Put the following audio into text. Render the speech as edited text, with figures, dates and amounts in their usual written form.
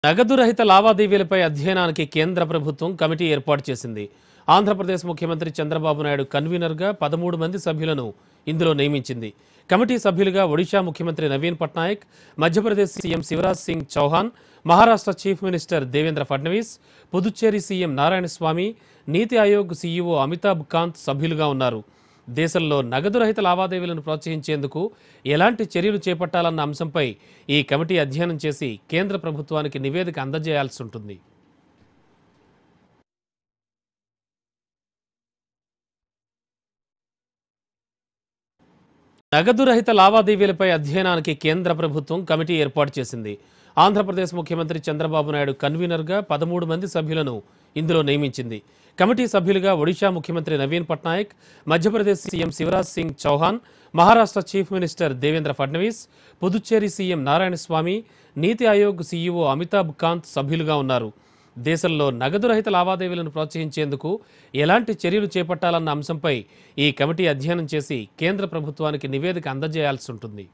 నగదు రహిత లావాదేవీలపై అధ్యయనానికి కేంద్ర ప్రభుత్వం కమిటీ ఏర్పాటు చేసింది. ఆంధ్రప్రదేశ్ ముఖ్యమంత్రి చంద్రబాబు నాయుడు కన్వీనర్గా 13 మంది సభ్యులను ఇందులో నియమించింది. కమిటీ సభ్యులుగా ఒడిషా ముఖ్యమంత్రి Naveen Patnaik, Madhya Pradesh CM Shivraj Singh Chouhan, Maharashtra chief minister Devendra Fadnavis, Puducherry CM Narayanaswamy, NITI Aayog CEO Amitabh Kanth సభ్యులుగా ఉన్నారు. దేశంలో నగదు రహిత లావాదేవీలను ప్రోత్సహించేందుకు ఎలాంటి చర్యలు చేపట్టాలన్న అంశంపై ఈ కమిటీ అధ్యయనం చేసి కేంద్ర ప్రభుత్వానికి నివేదిక అందజేయాల్సి ఉంటుంది. నగదు రహిత లావాదేవీలపై అధ్యయనానికి కేంద్ర ప్రభుత్వం కమిటీ ఏర్పాటు చేసింది. ఆంధ్రప్రదేశ్ ముఖ్యమంత్రి చంద్రబాబు నాయుడు కన్వీనర్గా 13 మంది సభ్యులను ఇందులో నియమించింది. కమిటీ సభ్యులుగా ఒడిషా ముఖ్యమంత్రి Naveen Patnaik, Madhya Pradesh CM Shivraj Singh Chouhan, Maharashtra chief minister Devendra Fadnavis, Puducherry CM Narayanaswamy, NITI Aayog CEO Amitabh Kanth సభ్యులుగా ఉన్నారు. దేశంలో నగదు రహిత లావాదేవీలను ప్రోత్సహించేందుకు ఎలాంటి చర్యలు చేపట్టాలన్న అంశంపై ఈ కమిటీ అధ్యయనం చేసి కేంద్ర ప్రభుత్వానికి నివేదిక అందజేయాల్సి ఉంటుంది.